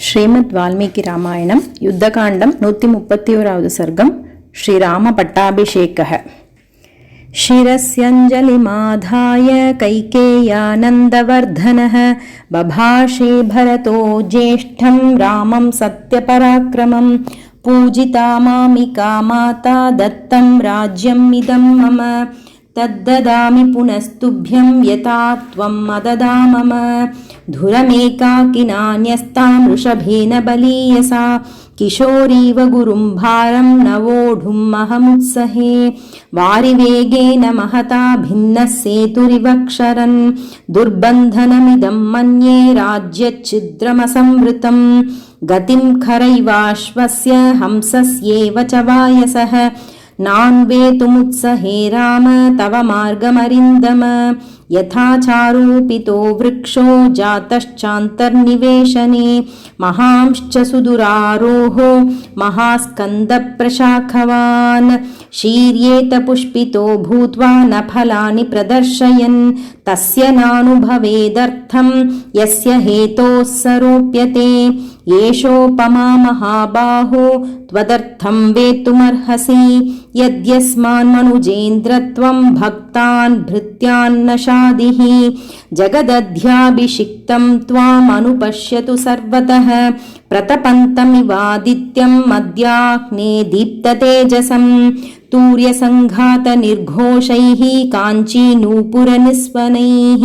శ్రీమద్ వాల్మీకి రామాయణం యుద్ధకాండం 131వ సర్గం శ్రీరామ పట్టాభిషేకః. శిరస్యంజలిమాధాయ కైకేయానందవర్ధనః బభాషే భరతో జ్యేష్ఠం రామం సత్యపరాక్రమం పూజితా మామికా మాతా దత్తం రాజ్యం ఇదం మమ తద్దదామి పునస్తుభ్యం యథా త్వం మదదా మమ ధురమేకాకినాన్యస్తాం వృషభేన బలీయసా కిశోరీవ గురుం భారం నవోఢుమహముత్సహే వారివేగేన మహతా భిన్నః సేతురివక్షరన్ దుర్బంధనమిదం మన్యే రాజ్యఛిద్రమసంవృతం గతిం ఖరైవాశ్వస్య హంసస్యేవ చ వాయసః నాన్వేతుముత్సహే రామ తవ మార్గమరిందమ యథా చారూపితో వృక్షో జాతశ్చాంతర్నివేశనే మహాంశ్చ సుదురారోహో మహాస్కంద ప్రశాఖవాన్ శీర్యేత పుష్పితో భూత్వా న ఫలాని ప్రదర్శయన్ తస్య నానుభవేదర్థం యస్య హేతోః సరోప్యతే ఏషోపమా మహాబాహో త్వదర్థం వేతుమర్హసి యద్యస్మాన్మనుజేంద్ర త్వం భక్తాన్ భృత్యాన్న షాదిః జగదధ్యాభిషిక్తం త్వామనుపశ్యతు సర్వతః ప్రతపంతమివాదిత్యం మద్యాగ్నే దీప్తతేజసం తూర్యసంఘాత నిర్ఘోషైః కాంచీనూపురనిస్వనైః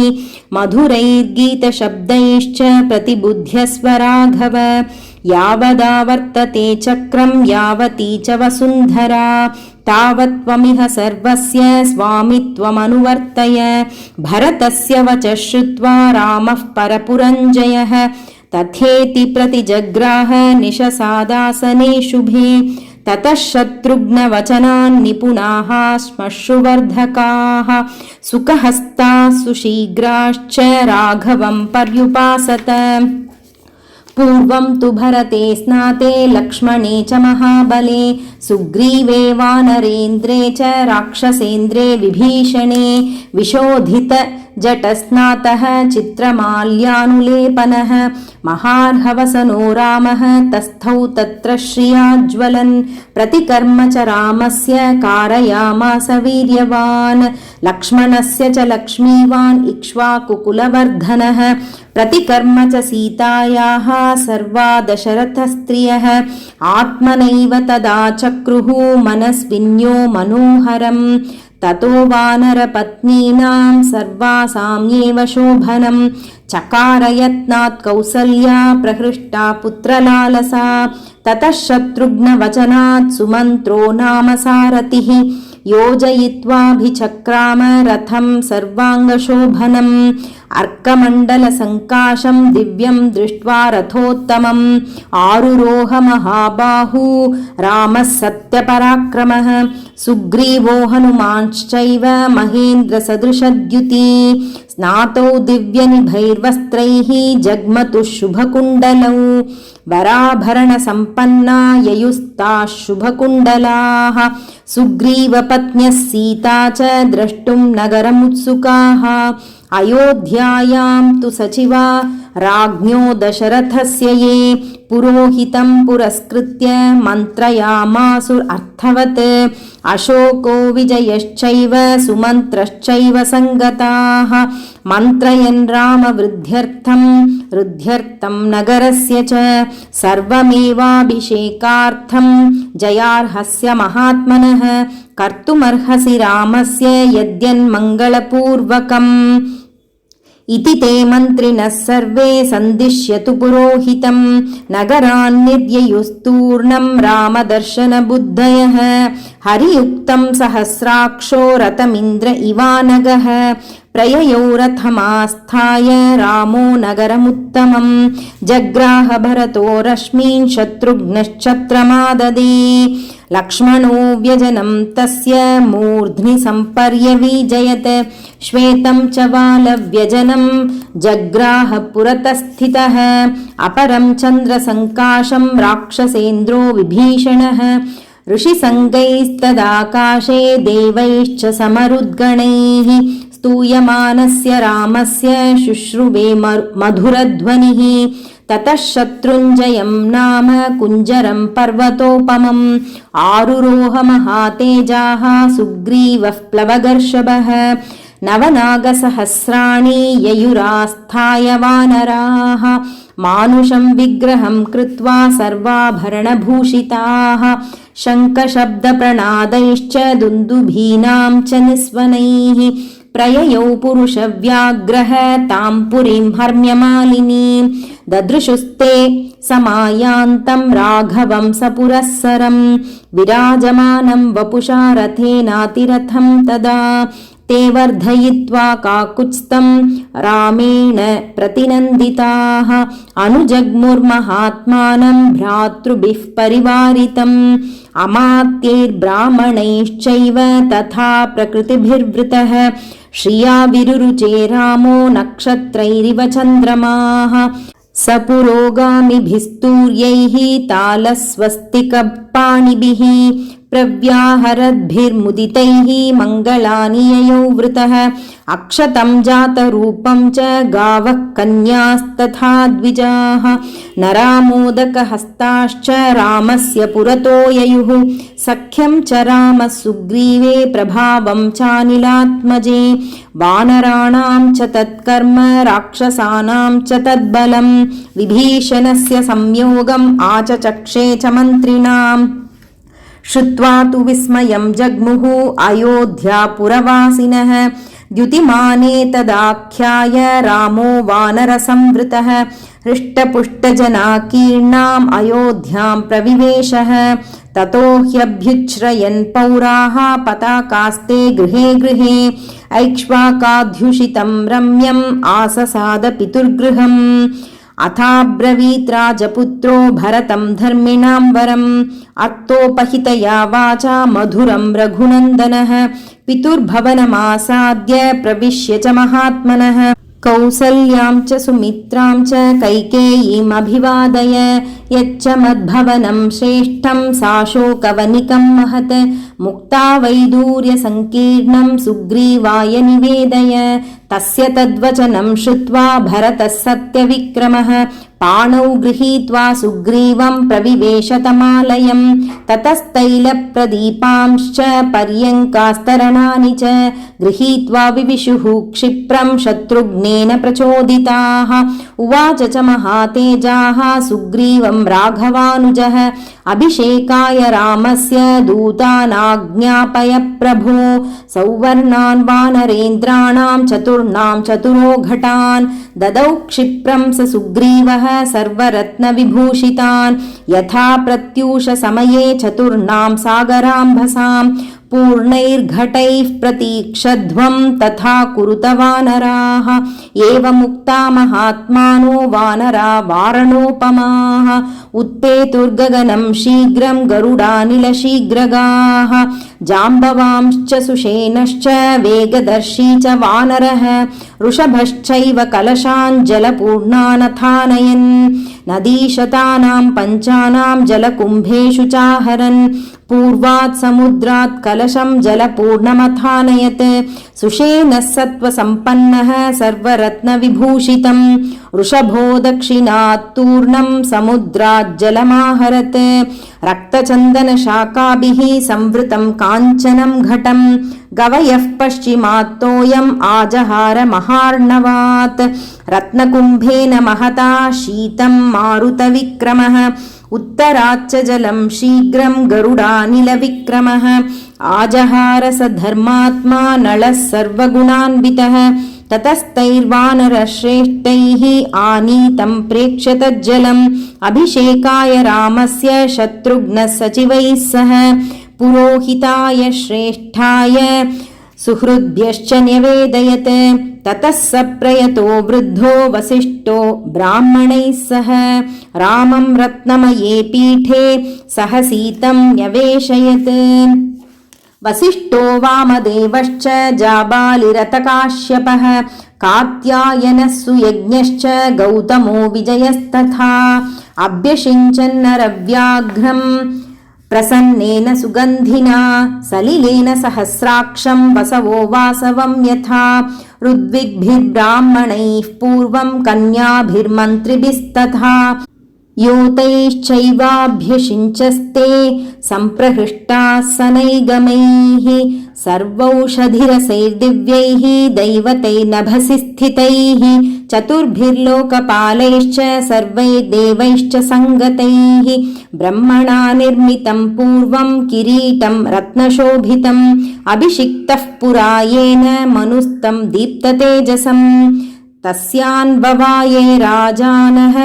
మధురైర్గీతశబ్దైశ్చ ప్రతిబుధ్యస్వ రాఘవ యావదావర్తతే చక్రం యావతీ చ వసుంధరా తావత్త్వమిహ సర్వస్య స్వామిత్వమనువర్తయ భరతస్య వచః శ్రుత్వా రామః పరపురంజయః తథేతి ప్రతిజగ్రాహ నిశసాదాసనే శుభే తతః శత్రుఘ్నవచనాన్ నిపుణాః శ్మశ్రువర్ధకాః సుఖహస్తాః సుశీఘ్రాశ్చ రాఘవం పర్యుపాసత పూర్వం తు భరతే స్నాతే లక్ష్మణే చ మహాబలే సుగ్రీవే వానరేంద్రే చ రాక్షసేంద్రే విభీషణే విశోధిత జటస్నాతః చిత్రమాల్యానులేపనః మహార్హవసనో రామః తస్థౌ తత్ర శ్రియాజ్వలన్ ప్రతికర్మ చ రామస్య కారయామాస వీర్యవాన్ లక్ష్మణస్య చ లక్ష్మీవాన్ ఇక్ష్వాకుకులవర్ధనః ప్రతికర్మ చ సీతాయాః సర్వా దశరథస్త్రియః ఆత్మనైవ తదా చక్రుః మనస్విన్యో మనోహరం తతో వానరపత్నీనాం సర్వాసామ్యేవ శోభనం చకారయత్నాత్ కౌసల్యా ప్రహృష్టా పుత్రలాలసా తతః శత్రుఘ్నవచనాత్ సుమంత్రో నామ సారథిః యోజయిత్వాభిచక్రామ రథం సర్వాంగశోభనం అర్కమండలసంకాశం దివ్యం దృష్ట్వా రథోత్తమం ఆరురోహ మహాబాహూ రామः సత్యపరాక్రమः సుగ్రీవో హనుమాంశ్చైవ మహేంద్రసదృశద్యుతి స్నాతౌ దివ్యనిభైర్వస్త్రైః జగ్మతుః శుభకుండలౌ వరాభరణసంపన్నా యయుస్తాః శుభకుండలాః సుగ్రీవపత్న్యः సీతా చ ద్రష్టుం నగరముత్సుకాः అయోధ్యాయాం తు సచివా రాజ్ఞో దశరథస్య యే పురోహితం పురస్కృత్య మంత్రయామాసు అర్థవత్ అశోకో విజయశ్చైవ సుమంత్రశ్చైవ సంగతాః మంత్రయన్ రామవృద్ధ్యర్థం నగరస్య చ సర్వమేవాభిషేకార్థం జయార్హస్య మహాత్మనః కర్తుమర్హసి రామస్య యద్యన్మంగళపూర్వకం ఇతి తే మంత్రిణః సర్వే సందిశ్యతు పురోహితం నగరాన్నిర్యయుస్తూర్ణం రామదర్శనబుద్ధయః హరియుక్తం సహస్రాక్షో రథమింద్ర ఇవానగః ప్రయయౌ రథమాస్థాయ రామో నగరముత్తమం జగ్రాహ భరతో రశ్మీన్ శత్రుఘ్నశ్చత్రమాదదే లక్ష్మణో వ్యజనం తస్య మూర్ధ్ని సంపర్యవిజయత్ శ్వేతం చ బాలవ్యజనం జగ్రాహ పురతస్థితః అపరం చంద్రసంకాశం రాక్షసేంద్రో విభీషణః ऋषिसङ्गैस्तदाकाशे देवैश्च समरुद्गणैः स्तूयमानस्य रामस्य शुश्रुवे मधुरध्वनिः ततः शत्रुञ्जयं नाम कुञ्जरं पर्वतोपमम् आरुरोह महातेजाः सुग्रीवः प्लवगर्षभः नवनागसहस्राणि ययुरास्थाय वानराः मानुषं विग्रहं कृत्वा सर्वाभरणभूषिताः शङ्खशब्दप्रणादैश्च दुन्दुभीनां च निस्वनैः प्रययौ पुरुषव्याघ्रः तां पुरीं हर्म्यमालिनीं ददृशुस्ते समायान्तं राघवं सपुरःसरं विराजमानं वपुषा रथेनातिरथं तदा ते वर्धयित्वा काकुत्स्थं रामेण प्रतिनन्दिताः अनुजग्मुर्महात्मानं भ्रातृभिः परिवारितम् अमात्यैर्ब्राह्मणैश्चैव तथा प्रकृतिभिर्वृतः श्रिया विरुरुचे रामो नक्षत्रैरिव चन्द्रमाः स पुरोगामिभिस्तूर्यैः तालस्वस्तिकपाणिभिः प्रव्याहरद्भिर्मुदितैः मङ्गलानि ययौ वृतः अक्षतं जातरूपं च गावः कन्यास्तथा द्विजाः नरामोदकहस्ताश्च रामस्य पुरतो ययुः सख्यं च रामः सुग्रीवे प्रभावं चानिलात्मजे वानराणां च तत्कर्म राक्षसानां च तद्बलं विभीषणस्य संयोगम् आचचक्षे च मन्त्रिणाम् श्रुत्वा तु विस्मयं जग्मुः अयोध्यापुरवासिनः द्युतिमानेतदाख्याय रामो वानरसंवृतः हृष्टपुष्टजनाकीर्णाम् अयोध्यां प्रविवेशः ततो ह्यभ्युच्छ्रयन् पौराः पताकास्ते गृहे गृहे ऐक्ष्वाकाध्युषितं रम्यम् आससाद पितुर्गृहम् अथाब्रवीत् राजपुत्रो भरतं धर्मिणां वरम् अर्थोपहितया वाचा मधुरं रघुनन्दनः पितुर्भवनमासाद्य प्रविश्य च महात्मनः कौसल्यां च सुमित्रां च कैकेयीमभिवादय यच्च मद्भवनं श्रेष्ठं साशोकवनिकं महत् मुक्ता वैदूर्यसङ्कीर्णं सुग्रीवाय निवेदय तस्य तद्वचनं श्रुत्वा भरतः सत्यविक्रमः पाणौ गृहीत्वा सुग्रीवं प्रविवेशतमालयं ततस्तैलप्रदीपांश्च पर्यङ्कास्तरणानि च गृहीत्वा विविशुः क्षिप्रं शत्रुघ्नेन प्रचोदिताः उवाच च महातेजाः सुग्रीवं राघवानुजः अभिषेकाय रामस्य दूतानाज्ञापय प्रभो सौवर्णान् वानरेन्द्राणां चतुर्णां चतुरो घटान् ददौ क्षिप्रं स सुग्रीवः सर्वरत्नविभूषितान् यथा प्रत्यूषसमये चतुर्णां सागराम्भसां पूर्णैर्घटैः प्रतीक्षध्वं तथा कुरुत वानराः एवमुक्ता महात्मानो वानरा वारणोपमाः उत्पेतुर्गगनं शीघ्रं गरुडानिलशीघ्रगाः जाम्बवांश्च सुषेणश्च वेगदर्शी च वानरः वृषभश्चैव कलशान् जलपूर्णानथानयन् नदीशतानां पञ्चानां जलकुम्भेषु चाहरन् पूर्वात् समुद्रात् कलशं जलपूर्णमथानयत् सुषेणः सत्त्वसम्पन्नः सर्वरत्नविभूषितं वृषभो दक्षिणात् तूर्णं समुद्रात् जलमाहरत् रक्तचन्दनशाखाभिः संवृतं काञ्चनं घटं गवयः पश्चिमात्तोऽयम् आजहार महार्णवात् रत्नकुम्भेन महता शीतं मारुतविक्रमः उत्तराच्च जलं शीघ्रं गरुडानिलविक्रमः आजहार स धर्मात्मा नळः सर्वगुणान्वितः ततस्तैर्वानरश्रेष्ठैः आनीतं प्रेक्ष्य तज्जलम् अभिषेकाय रामस्य शत्रुघ्नः सचिवैः सह पुरोहिताय श्रेष्ठाय सुहृद्भ्यश्च न्यवेदयत् ततः स प्रयतो वृद्धो वसिष्ठो ब्राह्मणैः सह रामं रत्नमये पीठे सहसीतं न्यवेशयत् वसिष्ठो वामदेवश्च जाबालिरतकाश्यपः कात्यायनः सुयज्ञश्च गौतमो विजयस्तथा अभ्यषिञ्चन्नरव्याघ्रं प्रसन्नेन सुगन्धिना सलिलेन सहस्राक्षं वसवो वासवं यथा ऋद्विग्भिर्ब्राह्मणैः पूर्वं कन्याभिर्मन्त्रिभिस्तथा योतैश्चैवाभ्यषिञ्चस्ते सम्प्रहृष्टाः सनैगमैः सर्वौषधिरसैर्दिव्यैः दैवतैर्नभसि स्थितैः चतुर्भिर्लोकपालैश्च सर्वैर्देवैश्च सङ्गतैः ब्रह्मणा निर्मितं पूर्वं किरीटं रत्नशोभितम् अभिषिक्तः पुरा येन मनुस्तं दीप्ततेजसम् तस्यान्ववाये राजानः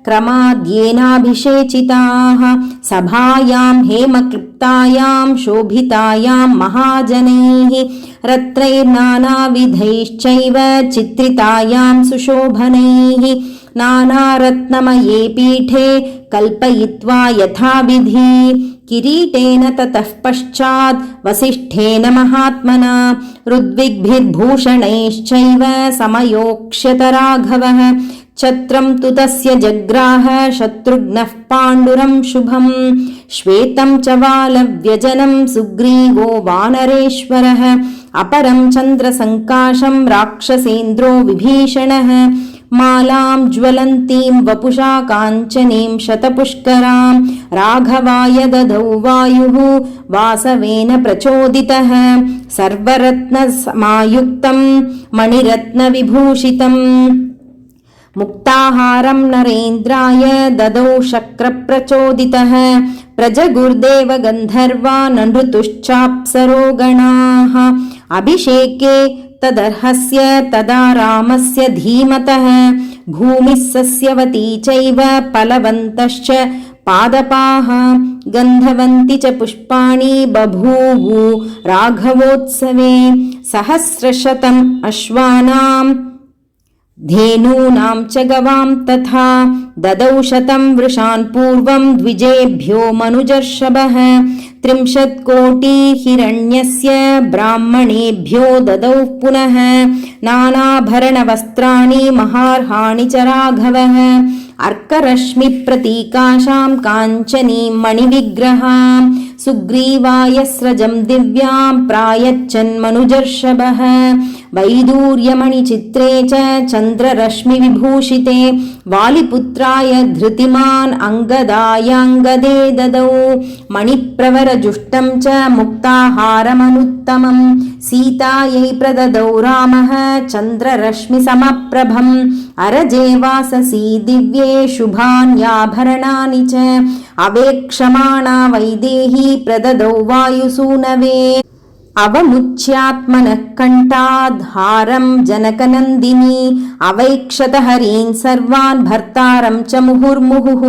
क्रमाद्येनाभिषेचिताः सभायां हेमक्लिप्तायां शोभितायां महाजनैः रत्नैर्नानाविधैश्चैव चित्रितायां सुशोभनैः नानारत्नमये पीठे कल्पयित्वा यथाविधि किरीटेन ततः पश्चात् वसिष्ठेन महात्मना ऋद्विग्भिर्भूषणैश्चैव समयोक्ष्यत राघवः छत्रं तु तस्य जग्राह शत्रुघ्नः पाण्डुरं शुभम् श्वेतं च वालव्यजनं सुग्रीवो वानरेश्वरः अपरं चन्द्रसङ्काशं राक्षसेन्द्रो विभीषणः मालां ज्वलन्तीं वपुषा काञ्चनीं शतपुष्करां राघवाय ददौ वायुः वासवेन प्रचोदितः सर्वरत्नसमायुक्तं मणिरत्नविभूषितम् मुक्ताहारं नरेन्द्राय ददौ शक्रप्रचोदितः प्रजगुर्देव गन्धर्वा ननृतुश्चाप्सरो गणाः अभिषेके तदर्हस्य तदा रामस्य धीमतः भूमिः सस्यवती चैव फलवन्तश्च पादपाः गन्धवन्ति च पुष्पाणि बभूवु राघवोत्सवे सहस्रशतम् अश्वानां धेनूनां च गवां तथा ददौ शतं वृषान् पूर्वं द्विजेभ्यो मनुजर्षभः 30 कोटिहिरण्यस्य ब्राह्मणेभ्यो ददौ पुनः नानाभरणवस्त्राणि महार्हाणि च राघवः अर्करश्मिप्रतीकाशां काञ्चनीं मणिविग्रहां सुग्रीवाय स्रजं दिव्यां प्रायच्छन्मनुजर्षभः वैदूर्यमणिचित्रे च चन्द्ररश्मिविभूषिते वालिपुत्राय धृतिमान् अङ्गदायाङ्गदे ददौ मणिप्रवरजुष्टं च मुक्ताहारमनुत्तमं सीतायै प्रददौ रामः चन्द्ररश्मिसमप्रभम् अरजे वाससी दिव्ये शुभान्याभरणानि च अवेक्षमाणा वैदेही प्रददौ वायुसूनवे अवमुच्यात्मनः कण्ठाद्हारं जनकनन्दिनी अवैक्षत हरीन् सर्वान् भर्तारं च मुहुर्मुहुः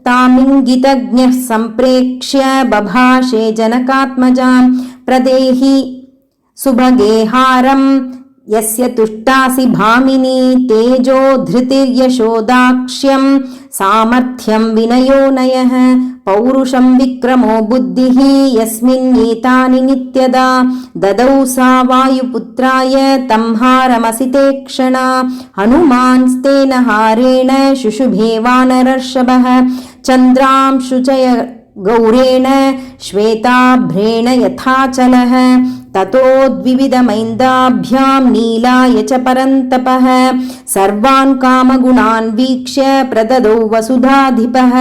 तामिङ्गितज्ञः सम्प्रेक्ष्य बभाषे जनकात्मजां प्रदेहि सुभगे हारम् यस्य तुष्टासि भामिनी तेजो धृतिर्यशोदाक्ष्यं सामर्थ्यं विनयो नयः पौरुषं विक्रमो बुद्धिः यस्मिन्नेतानि नित्यदा ददौ सा वायुपुत्राय तं हारमसिते क्षणा हनुमांस्तेन हारेण शुशुभे वानरर्षभः चन्द्रांशुचय गौरेण श्वेताभ्रेण यथाचलः ततो द्विविधमैन्दाभ्यां नीलाय च परन्तपः सर्वान् कामगुणान् वीक्ष्य प्रददौ वसुधाधिपः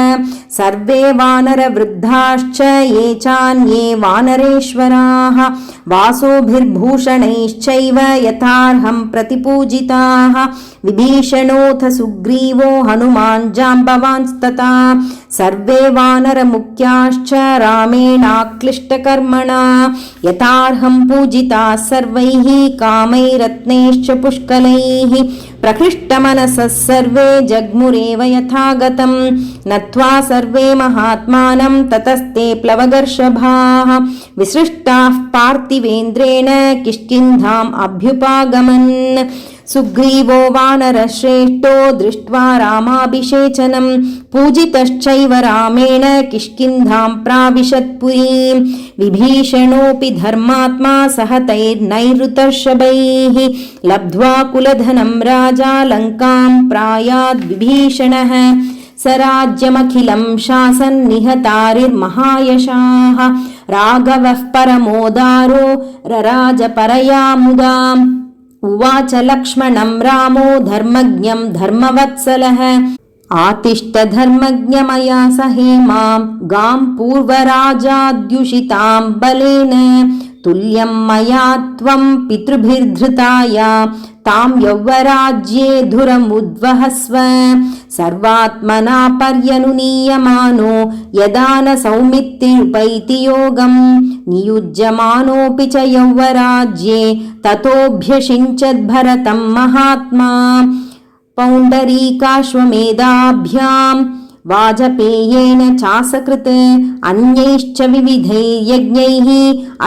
सर्वे वानरवृद्धाश्च ये चान्ये वानरेश्वराः वासोभिर्भूषणैश्चैव यथार्हं प्रतिपूजिताः विभीषणोऽथ सुग्रीवो हनुमान् जाम्बवांस्तथा सर्वे वानरमुख्याश्च रामेणाक्लिष्टकर्मणा यथार्हं पूजिताः सर्वैः कामैरत्नैश्च पुष्कलैः प्रकृष्टमनसः सर्वे जग्मुरेव यथागतं नत्वा सर्वे महात्मानं ततस्ते प्लवगर्षभाः विसृष्टाः पार्थिवेन्द्रेण किष्किन्धाम् अभ्युपागमन् सुग्रीवो वानरश्रेष्ठो दृष्ट्वा रामाभिषेचनं पूजितश्चैव रामेण किष्किन्धां प्राविशत्पुरीं विभीषणोऽपि धर्मात्मा सहतैर्नैऋतर्षभैः लब्ध्वा कुलधनं राजा लङ्कां प्रायाद्विभीषणः राज्यमखिलं शासन् निहतारिर्महायशाः राघवः परमोदारो रराज परया मुदा उवाच लक्ष्मणं रामो धर्मज्ञं धर्मवत्सलः आतिष्ठ धर्मज्ञ मया सहेमां गां पूर्वराजाद्युषितां बलेन तुल्यं मया त्वं पितृभिर्धृताया तां यौवराज्ये धुरमुद्वहस्व सर्वात्मना पर्यनुनीयमानो यदा न सौमित्रिरुपैति योगं नियुज्यमानोऽपि च यौवराज्ये ततोऽभ्यषिञ्चद्भरतं महात्मा पौण्डरीकाश्वमेधाभ्यां वाजपेयेन चासकृत् अन्यैश्च विविधैर्यज्ञैः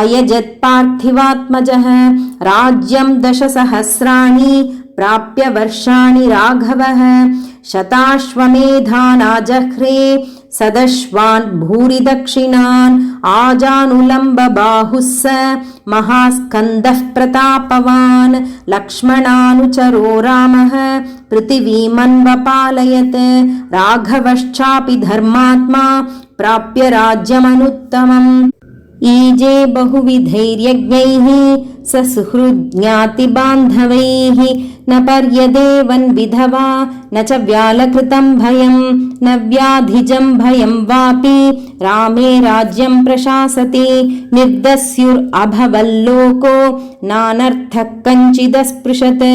अयजत् पार्थिवात्मजः राज्यं 10,000 प्राप्य वर्षाणि राघवः शताश्वमेधानाजह्रे सदश्वान् भूरि दक्षिणान् आजानुलम्बबाहुः स महास्कन्दः प्रतापवान् लक्ष्मणानुचरो रामः पृथिवीमन्वपालयत् राघवश्चापि धर्मात्मा प्राप्य राज्यमनुत्तमम् ईजे बहुविधैर्यज्ञैः ससुहृज्ञातिबान्धवैः न पर्यदेवन् विधवा न च व्यालकृतं भयं न व्याधिजं भयं वापि रामे राज्यं प्रशासति निर्दस्युरभवल्लोको नानर्थः कञ्चिदस्पृशत्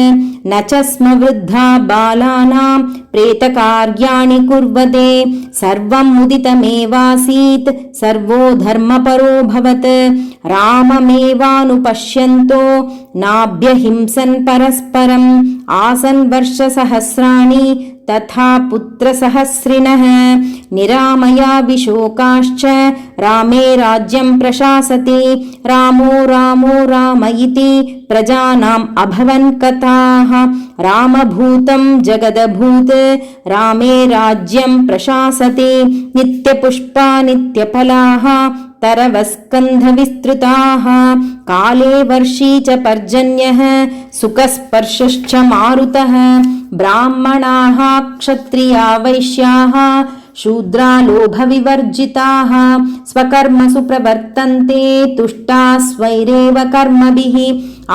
न च स्म वृद्धा बालानां प्रेतकार्याणि कुर्वते सर्वं मुदितमेवासीत् सर्वो धर्मपरोऽभवत् राममेवानुपश्यन्तो नाभ्यहिंसन् परस्परम् आसन् वर्षसहस्राणि तथा पुत्रसहस्रिणः निरामया विशोकाश्च रामे राज्यं प्रशासति रामो रामो राम इति प्रजानाम् अभवन् कथाः रामभूतं जगदभूत् रामे राज्यं प्रशासति नित्यपुष्पा नित्यफलाः तरवस्कन्धविस्तृताः काले वर्षी च पर्जन्यः सुखस्पर्शश्च मारुतः ब्राह्मणाः क्षत्रिया वैश्याः शूद्रा लोभविवर्जिताः स्वकर्मसु प्रवर्तन्ते तुष्टाः स्वैरेव कर्मभिः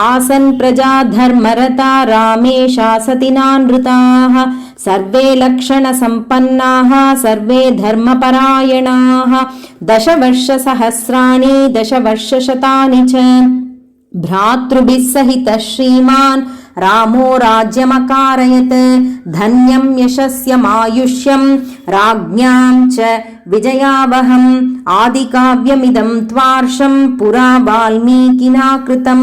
आसन् प्रजा धर्मरता रामे शासति नानृताः सर्वे लक्षणसम्पन्नाः सर्वे धर्मपरायणाः 10 वर्षसहस्राणि 10 वर्षशतानि च भ्रातृभिः सहितः श्रीमान् रामो राज्यमकारयत् धन्यं यशस्यमायुष्यं राज्ञां च विजयावहम् आदिकाव्यमिदं त्वार्षं पुरा वाल्मीकिना कृतं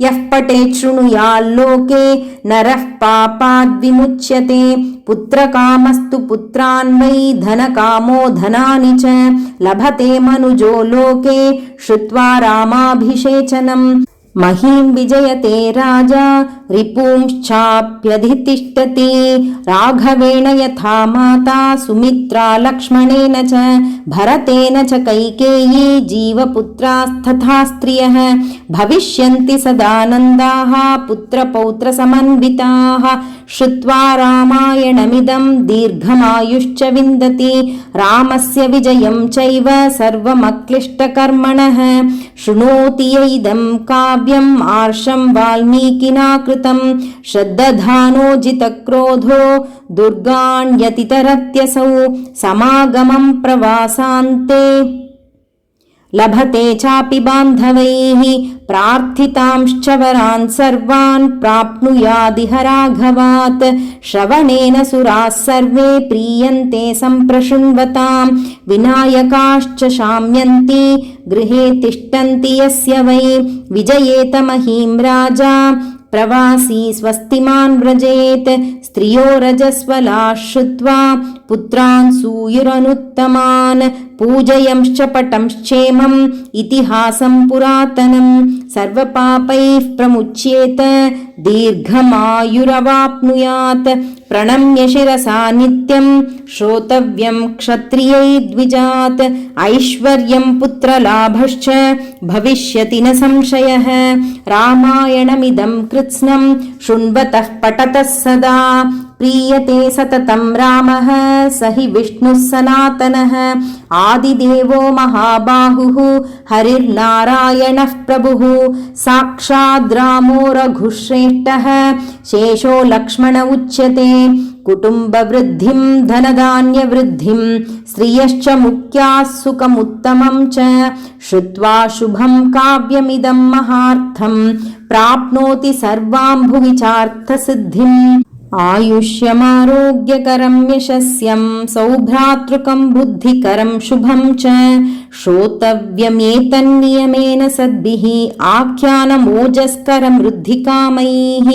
यः पठेत् शृणुयाल्लोके नरः पापाद्विमुच्यते पुत्रकामस्तु पुत्रान् वै धनकामो धनानि च लभते मनुजो लोके श्रुत्वा रामाभिषेचनम् महीं विजयते राजा रिपुंश्चाप्यधितिष्ठति राघवेण यथा माता सुमित्रा लक्ष्मणेन च भरतेन च कैकेयी जीवपुत्रास्तथा स्त्रियः भविष्यन्ति सदानन्दाः पुत्रपौत्रसमन्विताः श्रुत्वा रामायणमिदं दीर्घमायुश्च विन्दति रामस्य विजयं चैव सर्वमक्लिष्टकर्मणः शृणोति य इदं काव्यम् आर्षं वाल्मीकिना कृतं श्रद्दधानो जितक्रोधो दुर्गाण्यतितरत्यसौ समागमं प्रवासान्ते लभते चापि बान्धवैः प्रार्थितांश्च वरान् सर्वान् प्राप्नुयादिह राघवात् श्रवणेन सुराः सर्वे प्रीयन्ते सम्प्रशृण्वतां विनायकाश्च शाम्यन्ति गृहे तिष्ठन्ति यस्य वै विजयेत महीं राजा प्रवासी स्वस्तिमान् व्रजेत् स्त्रियो रजस्वलाः श्रुत्वा पुत्रान् सूयुरनुत्तमान् पूजयंश्च पटंश्चेमम् इतिहासं पुरातनं सर्वपापैः प्रमुच्येत दीर्घमायुरवाप्नुयात् प्रणम्य शिरसा नित्यं श्रोतव्यं क्षत्रियैर्द्विजात् ऐश्वर्यं पुत्रलाभश्च भविष्यति न संशयः रामायणमिदं कृत्स्नं शृण्वतः पठतः सदा प्रीयते सततं रामः स हि विष्णुः सनातनः आदिदेवो महाबाहुः हरिर्नारायणः प्रभुः साक्षाद् रामो रघुश्रेष्ठः शेषो लक्ष्मण उच्यते कुटुम्बवृद्धिं धनधान्यवृद्धिं श्रियश्च मुख्याः सुखमुत्तमं च श्रुत्वा शुभं काव्यमिदं महार्थं प्राप्नोति सर्वां भुवि चार्थसिद्धिम् आयुष्यमारोग्यकरं यशस्यं सौभ्रातृकं बुद्धिकरं शुभं च श्रोतव्यमेतन्नियमेन सद्भिः आख्यानमोजस्करं वृद्धिकामैः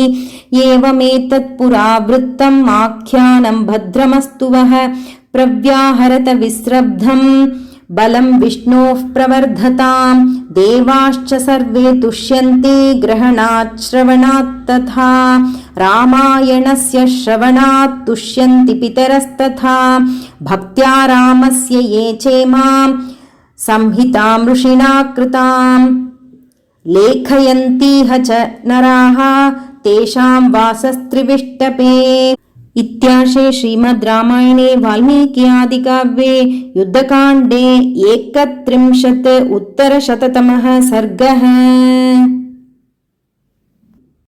एवमेतत् पुरावृत्तम् आख्यानं भद्रमस्तु वः प्रव्याहरत विस्रब्धम् बलं विष्णोः प्रवर्धताम् देवाश्च सर्वे तुष्यन्ते ग्रहणात् श्रवणात् तथा रामायणस्य श्रवणात् तुष्यन्ति पितरस्तथा भक्त्या रामस्य ये चेमां संहितां ऋषिणा कृताम् लेखयन्तीह च नराः तेषां वासस्त्रिविष्टपे। इत्याशे श्रीमद् रामायणे वाल्मीकि आदिकाव्ये युद्धकाण्डे 31 उत्तरशततमः सर्गः।